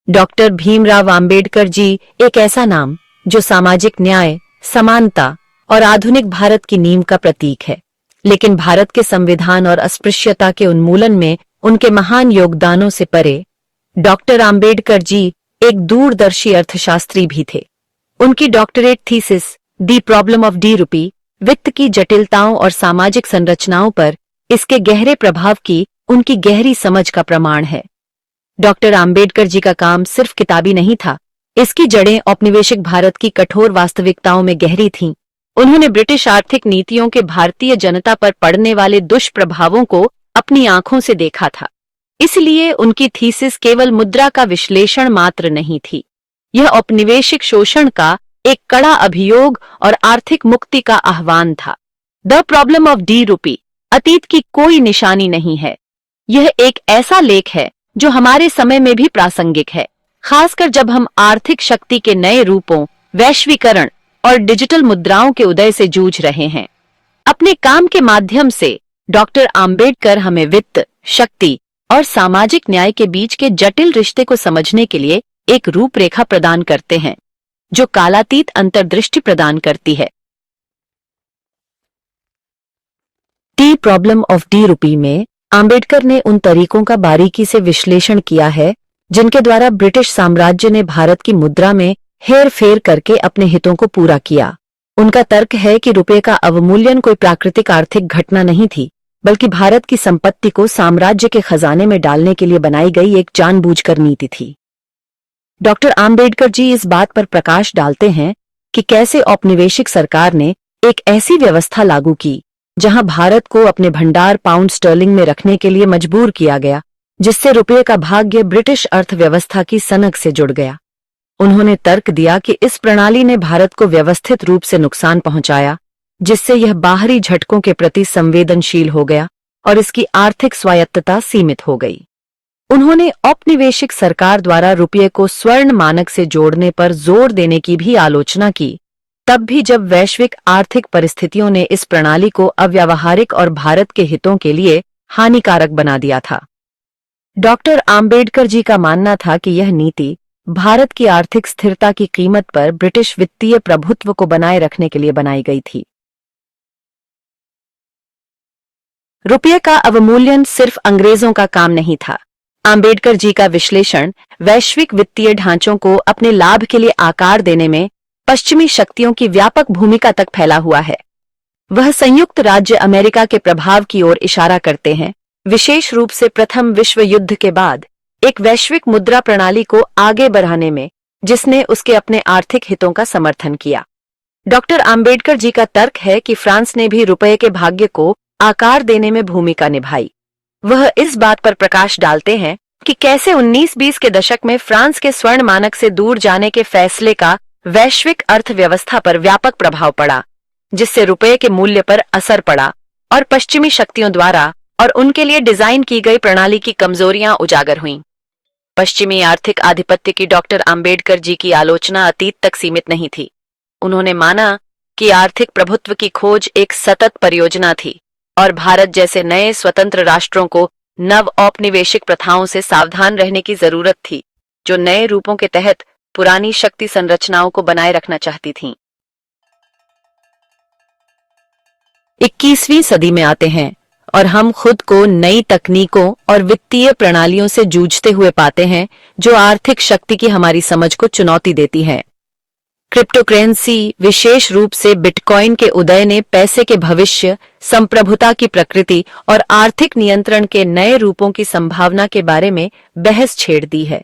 Doctor Bhimrao Ambedkar ji एक ऐसा नाम जो सामाजिक न्याय, समानता और आधुनिक भारत की नींव का प्रतीक है। लेकिन भारत के संविधान और अस्पृश्यता के उन्मूलन में उनके महान योगदानों से परे डॉक्टर आंबेडकर जी एक दूरदर्शी अर्थशास्त्री भी थे। उनकी doctorate thesis the problem of D रूपी, वित्त की जटिलताओं और सामाजिक संरचनाओं पर इसके गहरे प्रभाव की उनकी गहरी समझ का प्रमाण है। डॉक्टर आंबेडकर जी का काम सिर्फ किताबी नहीं था, इसकी जड़ें औपनिवेशिक भारत की कठोर वास्तविकताओं में गहरी थीं। उन्होंने ब्रिटिश आर्थिक नीतियों के भारतीय जनता पर पड़ने वाले दुष्प्रभावों को अपनी आंखों से देखा था। इसलिए उनकी थीसिस केवल मुद्रा का विश्लेषण मात्र नहीं थी, यह औपनिवेशिक शोषण का एक कड़ा अभियोग और आर्थिक मुक्ति का आह्वान था। द प्रॉब्लम ऑफ डी रूपी अतीत की कोई निशानी नहीं है, यह एक ऐसा लेख है जो हमारे समय में भी प्रासंगिक है, खासकर जब हम आर्थिक शक्ति के नए रूपों, वैश्वीकरण और डिजिटल मुद्राओं के उदय से जूझ रहे हैं। अपने काम के माध्यम से डॉक्टर आंबेडकर हमें वित्त, शक्ति और सामाजिक न्याय के बीच के जटिल रिश्ते को समझने के लिए एक रूपरेखा प्रदान करते हैं, जो कालातीत अंतर्दृष्टि प्रदान करती है। दी प्रॉब्लम ऑफ डी रूपी में आंबेडकर ने उन तरीकों का बारीकी से विश्लेषण किया है जिनके द्वारा ब्रिटिश साम्राज्य ने भारत की मुद्रा में हेर फेर करके अपने हितों को पूरा किया। उनका तर्क है कि रुपये का अवमूल्यन कोई प्राकृतिक आर्थिक घटना नहीं थी, बल्कि भारत की संपत्ति को साम्राज्य के खजाने में डालने के लिए बनाई गई एक जानबूझकर नीति थी। डॉक्टर आंबेडकर जी इस बात पर प्रकाश डालते हैं कि कैसे औपनिवेशिक सरकार ने एक ऐसी व्यवस्था लागू की जहां भारत को अपने भंडार पाउंड स्टर्लिंग में रखने के लिए मजबूर किया गया, जिससे रुपये का भाग्य ब्रिटिश अर्थव्यवस्था की सनक से जुड़ गया। उन्होंने तर्क दिया कि इस प्रणाली ने भारत को व्यवस्थित रूप से नुकसान पहुंचाया, जिससे यह बाहरी झटकों के प्रति संवेदनशील हो गया और इसकी आर्थिक स्वायत्तता सीमित हो गई। उन्होंने औपनिवेशिक सरकार द्वारा रुपये को स्वर्ण मानक से जोड़ने पर जोर देने की भी आलोचना की, तब भी जब वैश्विक आर्थिक परिस्थितियों ने इस प्रणाली को अव्यावहारिक और भारत के हितों के लिए हानिकारक बना दिया था। डॉक्टर आंबेडकर जी का मानना था कि यह नीति भारत की आर्थिक स्थिरता की कीमत पर ब्रिटिश वित्तीय प्रभुत्व को बनाए रखने के लिए बनाई गई थी। रुपये का अवमूल्यन सिर्फ अंग्रेजों का काम नहीं था। आंबेडकर जी का विश्लेषण वैश्विक वित्तीय ढांचों को अपने लाभ के लिए आकार देने में पश्चिमी शक्तियों की व्यापक भूमिका तक फैला हुआ है। वह संयुक्त राज्य अमेरिका के प्रभाव की ओर इशारा करते हैं, विशेष रूप से प्रथम विश्व युद्ध के बाद एक वैश्विक मुद्रा प्रणाली को आगे बढ़ाने में, जिसने उसके अपने आर्थिक हितों का समर्थन किया। डॉक्टर आंबेडकर जी का तर्क है कि फ्रांस ने भी रुपये के भाग्य को आकार देने में भूमिका निभाई। वह इस बात पर प्रकाश डालते हैं कि कैसे 1920 के दशक में फ्रांस के स्वर्ण मानक से दूर जाने के फैसले का वैश्विक अर्थव्यवस्था पर व्यापक प्रभाव पड़ा, जिससे रुपये के मूल्य पर असर पड़ा और पश्चिमी शक्तियों द्वारा और उनके लिए डिजाइन की गई प्रणाली की कमजोरियां उजागर हुईं। पश्चिमी आर्थिक आधिपत्य की डॉक्टर आंबेडकर जी की आलोचना अतीत तक सीमित नहीं थी। उन्होंने माना कि आर्थिक प्रभुत्व की खोज एक सतत परियोजना थी और भारत जैसे नए स्वतंत्र राष्ट्रों को नव औपनिवेशिक प्रथाओं से सावधान रहने की जरूरत थी, जो नए रूपों के तहत पुरानी शक्ति संरचनाओं को बनाए रखना चाहती थीं। 21वीं सदी में आते हैं और हम खुद को नई तकनीकों और वित्तीय प्रणालियों से जूझते हुए पाते हैं जो आर्थिक शक्ति की हमारी समझ को चुनौती देती हैं। क्रिप्टोकरेंसी, विशेष रूप से बिटकॉइन के उदय ने पैसे के भविष्य, संप्रभुता की प्रकृति और आर्थिक नियंत्रण के नए रूपों की संभावना के बारे में बहस छेड़ दी है।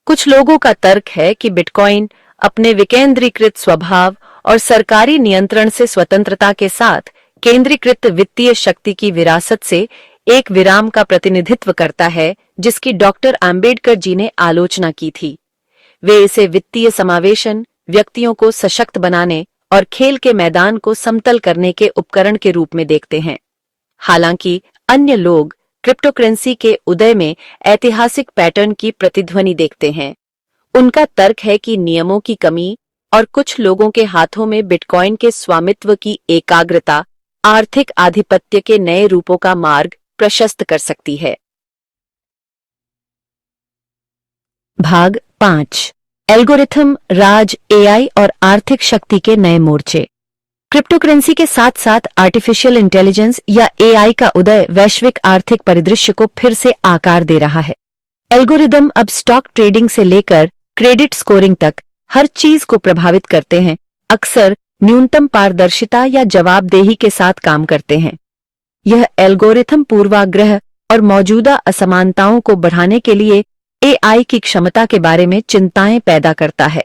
कुछ लोगों का तर्क है कि बिटकॉइन अपने विकेंद्रीकृत स्वभाव और सरकारी नियंत्रण से स्वतंत्रता के साथ केंद्रीकृत वित्तीय शक्ति की विरासत से एक विराम का प्रतिनिधित्व करता है, जिसकी डॉक्टर आंबेडकर जी ने आलोचना की थी। वे इसे वित्तीय समावेशन, व्यक्तियों को सशक्त बनाने और खेल के मैदान को समतल करने के उपकरण के रूप में देखते हैं। हालांकि अन्य लोग क्रिप्टोकरेंसी के उदय में ऐतिहासिक पैटर्न की प्रतिध्वनि देखते हैं। उनका तर्क है कि नियमों की कमी और कुछ लोगों के हाथों में बिटकॉइन के स्वामित्व की एकाग्रता आर्थिक आधिपत्य के नए रूपों का मार्ग प्रशस्त कर सकती है। भाग 5. एल्गोरिथम, राज, एआई और आर्थिक शक्ति के नए मोर्चे। क्रिप्टोकरेंसी के साथ साथ आर्टिफिशियल इंटेलिजेंस या एआई का उदय वैश्विक आर्थिक परिदृश्य को फिर से आकार दे रहा है। एल्गोरिदम अब स्टॉक ट्रेडिंग से लेकर क्रेडिट स्कोरिंग तक हर चीज को प्रभावित करते हैं, अक्सर न्यूनतम पारदर्शिता या जवाबदेही के साथ काम करते हैं। यह एल्गोरिथम पूर्वाग्रह और मौजूदा असमानताओं को बढ़ाने के लिए एआई की क्षमता के बारे में चिंताएं पैदा करता है।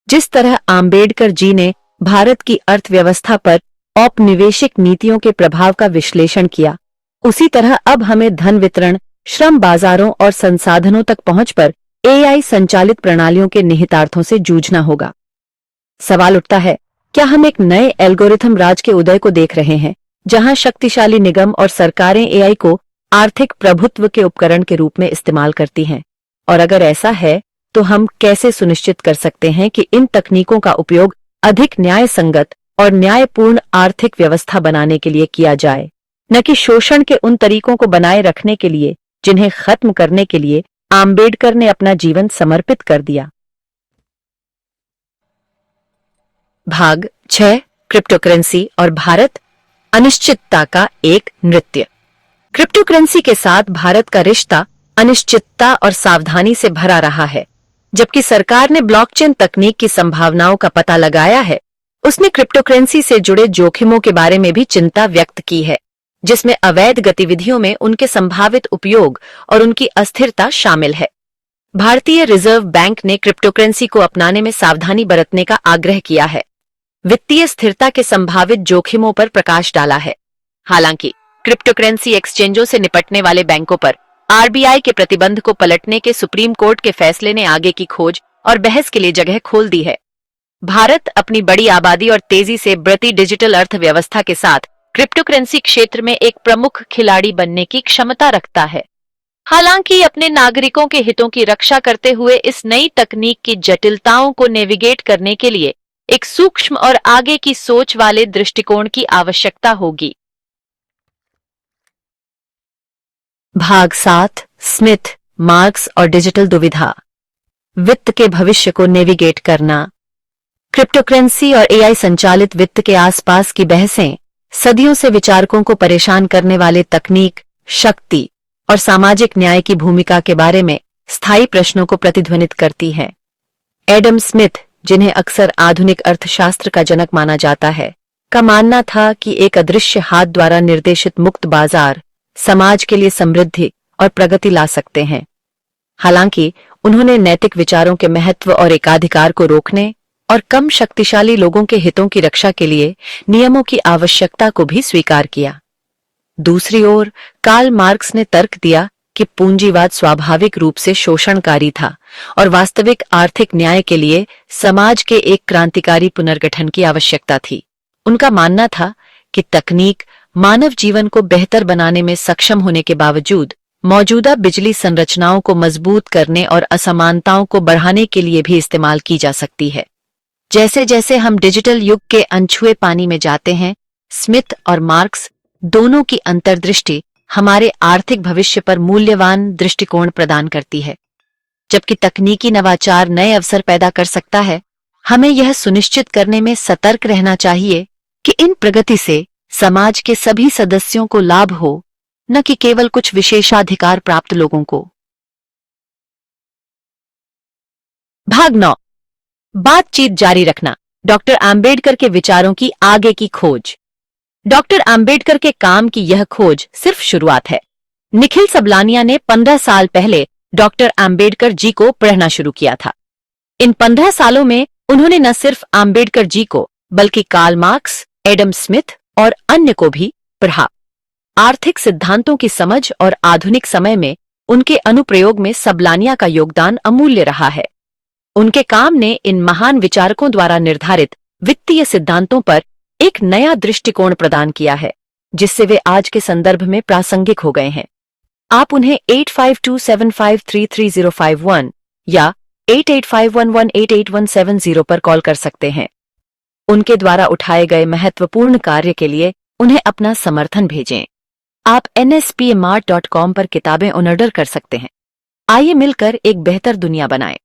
जिस तरह आम्बेडकर जी ने भारत की अर्थव्यवस्था पर औपनिवेशिक नीतियों के प्रभाव का विश्लेषण किया, उसी तरह अब हमें धन वितरण, श्रम बाजारों और संसाधनों तक पहुंच पर एआई संचालित प्रणालियों के निहितार्थों से जूझना होगा। सवाल उठता है, क्या हम एक नए एल्गोरिथम राज के उदय को देख रहे हैं, जहां शक्तिशाली निगम और सरकारें एआई को आर्थिक प्रभुत्व के उपकरण के रूप में इस्तेमाल करती हैं? और अगर ऐसा है, तो हम कैसे सुनिश्चित कर सकते हैं कि इन तकनीकों का उपयोग अधिक न्याय संगत और न्यायपूर्ण आर्थिक व्यवस्था बनाने के लिए किया जाए, न कि शोषण के उन तरीकों को बनाए रखने के लिए जिन्हें खत्म करने के लिए आम्बेडकर ने अपना जीवन समर्पित कर दिया। भाग 6. क्रिप्टोकरेंसी और भारत, अनिश्चितता का एक नृत्य। क्रिप्टोकरेंसी के साथ भारत का रिश्ता अनिश्चितता और सावधानी से भरा रहा है। जबकि सरकार ने ब्लॉकचेन तकनीक की संभावनाओं का पता लगाया है, उसने क्रिप्टोकरेंसी से जुड़े जोखिमों के बारे में भी चिंता व्यक्त की है, जिसमें अवैध गतिविधियों में उनके संभावित उपयोग और उनकी अस्थिरता शामिल है। भारतीय रिजर्व बैंक ने क्रिप्टोकरेंसी को अपनाने में सावधानी बरतने का आग्रह किया है, वित्तीय स्थिरता के संभावित जोखिमों पर प्रकाश डाला है। हालांकि क्रिप्टोकरेंसी एक्सचेंजों से निपटने वाले बैंकों पर आरबीआई के प्रतिबंध को पलटने के सुप्रीम कोर्ट के फैसले ने आगे की खोज और बहस के लिए जगह खोल दी है। भारत अपनी बड़ी आबादी और तेजी से बढ़ती डिजिटल अर्थव्यवस्था के साथ क्रिप्टोकरेंसी क्षेत्र में एक प्रमुख खिलाड़ी बनने की क्षमता रखता है। हालांकि अपने नागरिकों के हितों की रक्षा करते हुए इस नई तकनीक की जटिलताओं को नेविगेट करने के लिए एक सूक्ष्म और आगे की सोच वाले दृष्टिकोण की आवश्यकता होगी। भाग 7. स्मिथ, मार्क्स और डिजिटल दुविधा, वित्त के भविष्य को नेविगेट करना। क्रिप्टोकरेंसी और एआई संचालित वित्त के आसपास की बहसें सदियों से विचारकों को परेशान करने वाले तकनीक, शक्ति और सामाजिक न्याय की भूमिका के बारे में स्थायी प्रश्नों को प्रतिध्वनित करती हैं। एडम स्मिथ, जिन्हें अक्सर आधुनिक अर्थशास्त्र का जनक माना जाता है, का मानना था कि एक अदृश्य हाथ द्वारा निर्देशित मुक्त बाजार समाज के लिए समृद्धि और प्रगति ला सकते हैं। हालांकि उन्होंने नैतिक विचारों के महत्व और एकाधिकार को रोकने और कम शक्तिशाली लोगों के हितों की रक्षा के लिए नियमों की आवश्यकता को भी स्वीकार किया। दूसरी ओर कार्ल मार्क्स ने तर्क दिया कि पूंजीवाद स्वाभाविक रूप से शोषणकारी था और वास्तविक आर्थिक न्याय के लिए समाज के एक क्रांतिकारी पुनर्गठन की आवश्यकता थी। उनका मानना था कि तकनीक मानव जीवन को बेहतर बनाने में सक्षम होने के बावजूद मौजूदा बिजली संरचनाओं को मजबूत करने और असमानताओं को बढ़ाने के लिए भी इस्तेमाल की जा सकती है। जैसे जैसे हम डिजिटल युग के अनछुए पानी में जाते हैं, स्मिथ और मार्क्स दोनों की अंतर्दृष्टि हमारे आर्थिक भविष्य पर मूल्यवान दृष्टिकोण प्रदान करती है। जबकि तकनीकी नवाचार नए अवसर पैदा कर सकता है, हमें यह सुनिश्चित करने में सतर्क रहना चाहिए कि इन प्रगति से समाज के सभी सदस्यों को लाभ हो, न कि केवल कुछ विशेषाधिकार प्राप्त लोगों को। भाग 9. बातचीत जारी रखना, डॉक्टर आम्बेडकर के विचारों की आगे की खोज। डॉक्टर आम्बेडकर के काम की यह खोज सिर्फ शुरुआत है। निखिल सबलानिया ने 15 साल पहले डॉक्टर आम्बेडकर जी को पढ़ना शुरू किया था। इन 15 सालों में उन्होंने न सिर्फ आम्बेडकर जी को बल्कि कार्ल मार्क्स, एडम स्मिथ और अन्य को भी पढ़ा। आर्थिक सिद्धांतों की समझ और आधुनिक समय में उनके अनुप्रयोग में सबलानिया का योगदान अमूल्य रहा है। उनके काम ने इन महान विचारकों द्वारा निर्धारित वित्तीय सिद्धांतों पर एक नया दृष्टिकोण प्रदान किया है, जिससे वे आज के संदर्भ में प्रासंगिक हो गए हैं। आप उन्हें 8527533051 या 8851188170 पर कॉल कर सकते हैं। उनके द्वारा उठाए गए महत्वपूर्ण कार्य के लिए उन्हें अपना समर्थन भेजें। आप nspmart.com पर किताबें ऑर्डर कर सकते हैं। आइए मिलकर एक बेहतर दुनिया बनाएं।